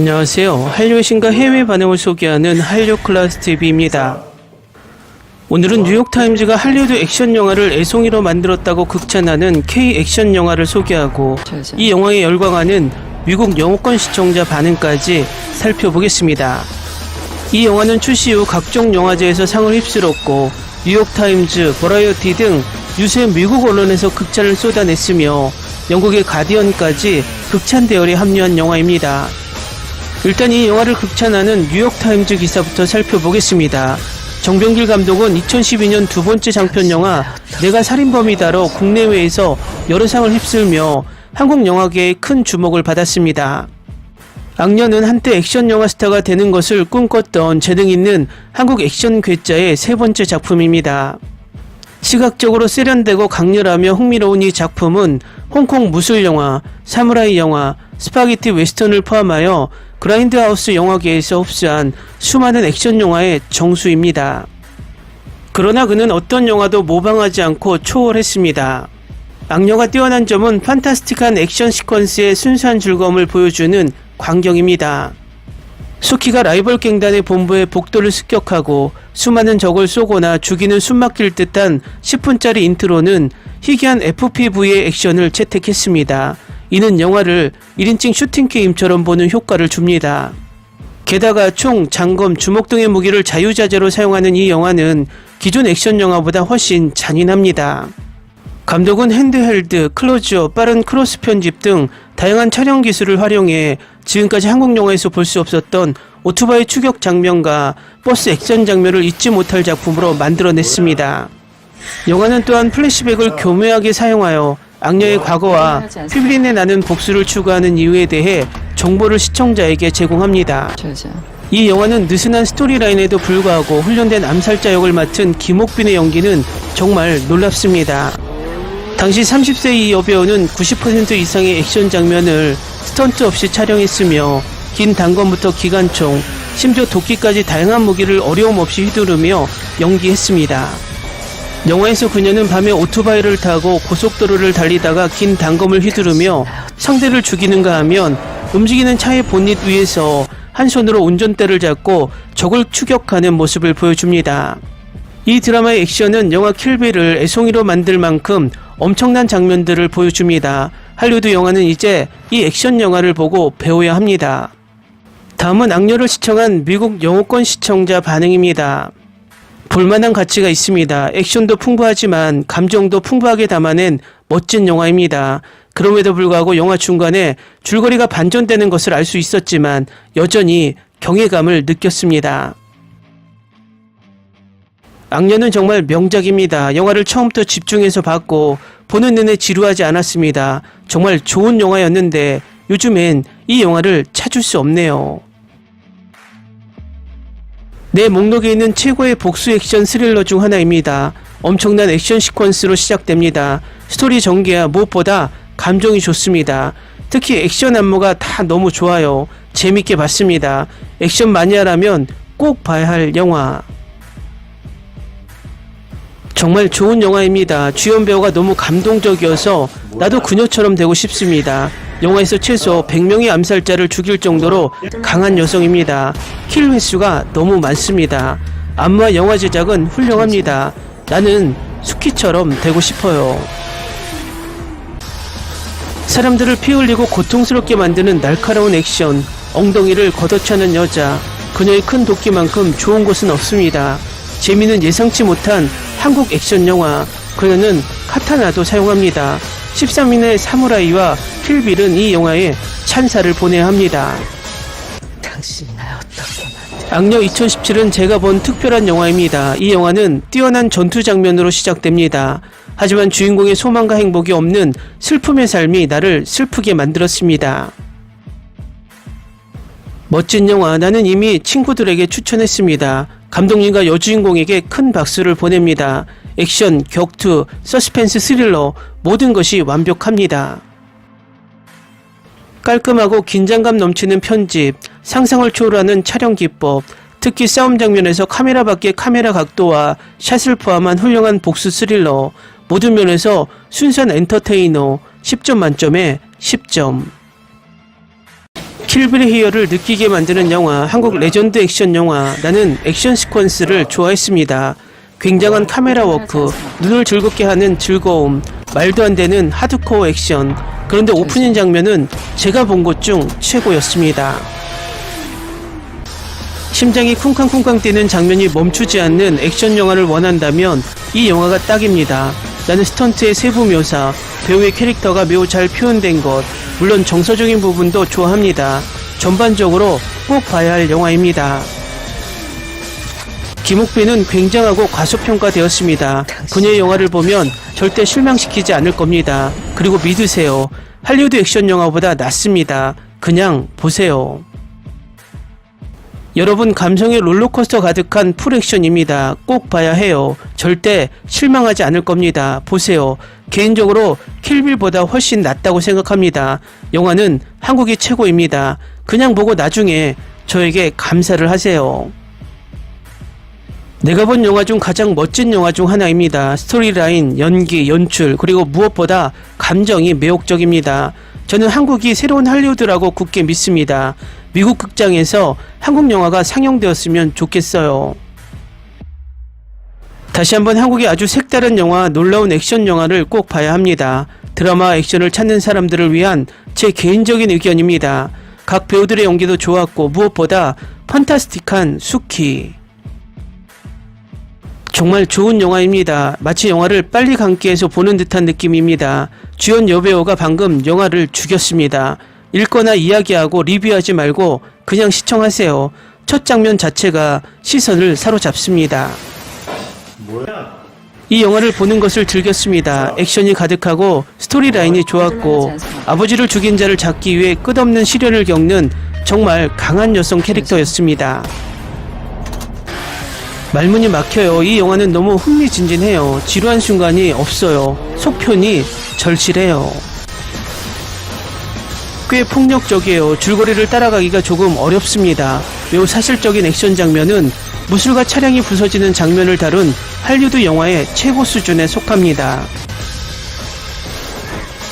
안녕하세요. 한류의 신과 해외 반응을 소개하는 한류클라스TV입니다. 오늘은 뉴욕타임즈가 할리우드 액션 영화를 애송이로 만들었다고 극찬하는 K 액션 영화를 소개하고 이 영화에 열광하는 미국 영어권 시청자 반응까지 살펴보겠습니다. 이 영화는 출시 후 각종 영화제에서 상을 휩쓸었고 뉴욕타임즈, 버라이어티 등 유세 미국 언론에서 극찬을 쏟아냈으며 영국의 가디언까지 극찬 대열에 합류한 영화입니다. 일단 이 영화를 극찬하는 뉴욕타임즈 기사부터 살펴보겠습니다. 정병길 감독은 2012년 두 번째 장편 영화 내가 살인범이다로 국내외에서 여러 상을 휩쓸며 한국 영화계의 큰 주목을 받았습니다. 악녀는 한때 액션 영화 스타가 되는 것을 꿈꿨던 재능 있는 한국 액션 괴짜의 세 번째 작품입니다. 시각적으로 세련되고 강렬하며 흥미로운 이 작품은 홍콩 무술 영화, 사무라이 영화, 스파게티 웨스턴을 포함하여 그라인드하우스 영화계에서 흡수한 수많은 액션 영화의 정수입니다. 그러나 그는 어떤 영화도 모방하지 않고 초월했습니다. 악녀가 뛰어난 점은 판타스틱한 액션 시퀀스의 순수한 즐거움을 보여주는 광경입니다. 수키가 라이벌 갱단의 본부에 복도를 습격하고 수많은 적을 쏘거나 죽이는 숨막힐 듯한 10분짜리 인트로는 희귀한 FPV의 액션을 채택했습니다. 이는 영화를 1인칭 슈팅 게임처럼 보는 효과를 줍니다. 게다가 총, 장검, 주먹 등의 무기를 자유자재로 사용하는 이 영화는 기존 액션 영화보다 훨씬 잔인합니다. 감독은 핸드헬드, 클로즈업, 빠른 크로스 편집 등 다양한 촬영 기술을 활용해 지금까지 한국 영화에서 볼 수 없었던 오토바이 추격 장면과 버스 액션 장면을 잊지 못할 작품으로 만들어냈습니다. 영화는 또한 플래시백을 교묘하게 사용하여 악녀의 과거와 피비린내 나는 복수를 추구하는 이유에 대해 정보를 시청자에게 제공합니다. 이 영화는 느슨한 스토리라인에도 불구하고 훈련된 암살자 역을 맡은 김옥빈의 연기는 정말 놀랍습니다. 당시 30세 이 여배우는 90% 이상의 액션 장면을 스턴트 없이 촬영했으며 긴 단검부터 기관총, 심지어 도끼까지 다양한 무기를 어려움 없이 휘두르며 연기했습니다. 영화에서 그녀는 밤에 오토바이를 타고 고속도로를 달리다가 긴 단검을 휘두르며 상대를 죽이는가 하면 움직이는 차의 본닛 위에서 한 손으로 운전대를 잡고 적을 추격하는 모습을 보여줍니다. 이 드라마의 액션은 영화 킬빌을 애송이로 만들 만큼 엄청난 장면들을 보여줍니다. 할리우드 영화는 이제 이 액션 영화를 보고 배워야 합니다. 다음은 악녀를 시청한 미국 영어권 시청자 반응입니다. 볼만한 가치가 있습니다. 액션도 풍부하지만 감정도 풍부하게 담아낸 멋진 영화입니다. 그럼에도 불구하고 영화 중간에 줄거리가 반전되는 것을 알 수 있었지만 여전히 경외감을 느꼈습니다. 악녀는 정말 명작입니다. 영화를 처음부터 집중해서 봤고 보는 내내 지루하지 않았습니다. 정말 좋은 영화였는데 요즘엔 이 영화를 찾을 수 없네요. 내 목록에 있는 최고의 복수 액션 스릴러 중 하나입니다. 엄청난 액션 시퀀스로 시작됩니다. 스토리 전개야 무엇보다 감정이 좋습니다. 특히 액션 안무가 다 너무 좋아요. 재밌게 봤습니다. 액션 마니아라면 꼭 봐야 할 영화. 정말 좋은 영화입니다. 주연 배우가 너무 감동적이어서 나도 그녀처럼 되고 싶습니다. 영화에서 최소 100명의 암살자를 죽일 정도로 강한 여성입니다. 킬 횟수가 너무 많습니다. 안무와 영화 제작은 훌륭합니다. 나는 수키처럼 되고 싶어요. 사람들을 피 흘리고 고통스럽게 만드는 날카로운 액션, 엉덩이를 걷어차는 여자, 그녀의 큰 도끼만큼 좋은 곳은 없습니다. 재미는 예상치 못한 한국 액션 영화, 그녀는 카타나도 사용합니다. 13인의 사무라이와 킬빌은 이 영화에 찬사를 보내야 합니다. 당신이 날 어떻게 악녀 2017은 제가 본 특별한 영화입니다. 이 영화는 뛰어난 전투 장면으로 시작됩니다. 하지만 주인공의 소망과 행복이 없는 슬픔의 삶이 나를 슬프게 만들었습니다. 멋진 영화, 나는 이미 친구들에게 추천했습니다. 감독님과 여주인공에게 큰 박수를 보냅니다. 액션, 격투, 서스펜스, 스릴러 모든 것이 완벽합니다. 깔끔하고 긴장감 넘치는 편집, 상상을 초월하는 촬영 기법, 특히 싸움 장면에서 카메라 밖의 카메라 각도와 샷을 포함한 훌륭한 복수 스릴러, 모든 면에서 순수한 엔터테이너, 10점 만점에 10점. 킬빌의 희열을 느끼게 만드는 영화, 한국 레전드 액션 영화. 나는 액션 시퀀스를 좋아했습니다. 굉장한 카메라 워크, 눈을 즐겁게 하는 즐거움, 말도 안 되는 하드코어 액션. 그런데 오프닝 장면은 제가 본 것 중 최고였습니다. 심장이 쿵쾅쿵쾅 뛰는 장면이 멈추지 않는 액션 영화를 원한다면 이 영화가 딱입니다. 나는 스턴트의 세부 묘사, 배우의 캐릭터가 매우 잘 표현된 것, 물론 정서적인 부분도 좋아합니다. 전반적으로 꼭 봐야 할 영화입니다. 김옥빈은 굉장하고 과소평가되었습니다. 그녀의 영화를 보면 절대 실망시키지 않을 겁니다. 그리고 믿으세요. 할리우드 액션 영화보다 낫습니다. 그냥 보세요. 여러분, 감성의 롤러코스터 가득한 풀액션입니다. 꼭 봐야 해요. 절대 실망하지 않을 겁니다. 보세요. 개인적으로 킬빌보다 훨씬 낫다고 생각합니다. 영화는 한국이 최고입니다. 그냥 보고 나중에 저에게 감사를 하세요. 내가 본 영화 중 가장 멋진 영화 중 하나입니다. 스토리라인, 연기, 연출, 그리고 무엇보다 감정이 매혹적입니다. 저는 한국이 새로운 할리우드라고 굳게 믿습니다. 미국 극장에서 한국 영화가 상영되었으면 좋겠어요. 다시 한번 한국의 아주 색다른 영화, 놀라운 액션 영화를 꼭 봐야 합니다. 드라마 액션을 찾는 사람들을 위한 제 개인적인 의견입니다. 각 배우들의 연기도 좋았고 무엇보다 판타스틱한 수키. 정말 좋은 영화입니다. 마치 영화를 빨리 감기해서 보는 듯한 느낌입니다. 주연 여배우가 방금 영화를 죽였습니다. 읽거나 이야기하고 리뷰하지 말고 그냥 시청하세요. 첫 장면 자체가 시선을 사로잡습니다. 이 영화를 보는 것을 즐겼습니다. 액션이 가득하고 스토리라인이 좋았고 아버지를 죽인 자를 잡기 위해 끝없는 시련을 겪는 정말 강한 여성 캐릭터였습니다. 말문이 막혀요. 이 영화는 너무 흥미진진해요. 지루한 순간이 없어요. 속편이 절실해요. 꽤 폭력적이에요. 줄거리를 따라가기가 조금 어렵습니다. 매우 사실적인 액션 장면은 무술과 차량이 부서지는 장면을 다룬 할리우드 영화의 최고 수준에 속합니다.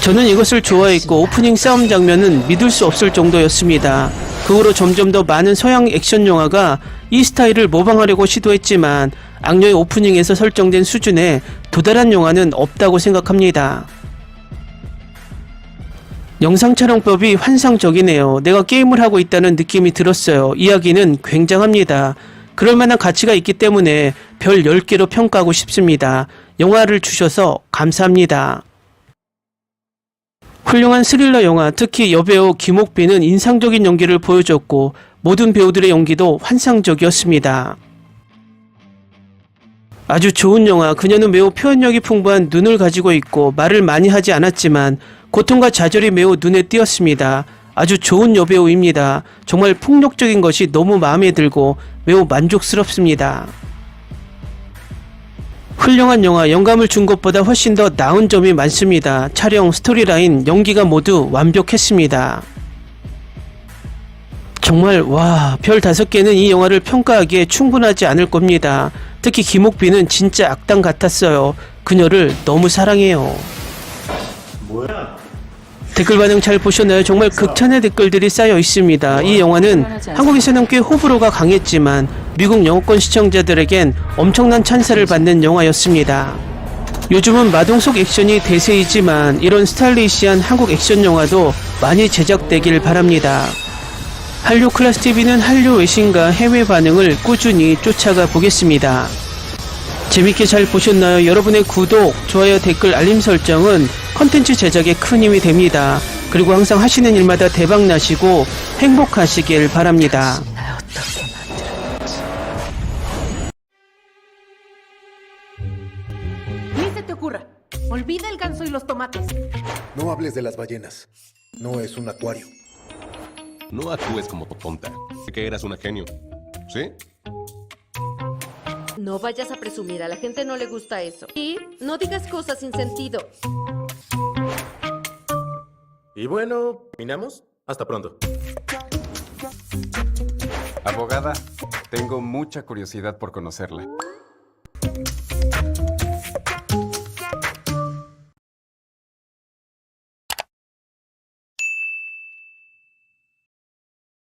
저는 이것을 좋아했고 오프닝 싸움 장면은 믿을 수 없을 정도였습니다. 그 후로 점점 더 많은 서양 액션 영화가 이 스타일을 모방하려고 시도했지만 악녀의 오프닝에서 설정된 수준에 도달한 영화는 없다고 생각합니다. 영상 촬영법이 환상적이네요. 내가 게임을 하고 있다는 느낌이 들었어요. 이야기는 굉장합니다. 그럴만한 가치가 있기 때문에 별 10개로 평가하고 싶습니다. 영화를 주셔서 감사합니다. 훌륭한 스릴러 영화, 특히 여배우 김옥빈은 인상적인 연기를 보여줬고 모든 배우들의 연기도 환상적이었습니다. 아주 좋은 영화, 그녀는 매우 표현력이 풍부한 눈을 가지고 있고 말을 많이 하지 않았지만 고통과 좌절이 매우 눈에 띄었습니다. 아주 좋은 여배우입니다. 정말 폭력적인 것이 너무 마음에 들고 매우 만족스럽습니다. 훌륭한 영화, 영감을 준 것보다 훨씬 더 나은 점이 많습니다. 촬영, 스토리라인, 연기가 모두 완벽했습니다. 정말 별 5개는 이 영화를 평가하기에 충분하지 않을 겁니다. 특히 김옥빈은 진짜 악당 같았어요. 그녀를 너무 사랑해요. 댓글 반응 잘 보셨나요? 정말 극찬의 댓글들이 쌓여 있습니다. 이 영화는 한국에서는 꽤 호불호가 강했지만 미국 영어권 시청자들에겐 엄청난 찬사를 받는 영화였습니다. 요즘은 마동석 액션이 대세이지만 이런 스타일리시한 한국 액션 영화도 많이 제작되길 바랍니다. 한류 클래스TV는 한류 외신과 해외 반응을 꾸준히 쫓아가 보겠습니다. 재밌게 잘 보셨나요? 여러분의 구독, 좋아요, 댓글, 알림 설정은 컨텐츠 제작에 큰 힘이 됩니다. 그리고 항상 하시는 일마다 대박 나시고 행복하시길 바랍니다. 날 어떻게 만들었지? Ni se te ocurra. Olvida el ganso y los tomates. No hables de las ballenas. No es un acuario. No actúes como tonta. Que eras una genio. ¿Sí? No vayas a presumir, a la gente no le gusta eso. Y no digas cosas sin sentido. Y bueno, ¿terminamos? Hasta pronto. Abogada, tengo mucha curiosidad por conocerla.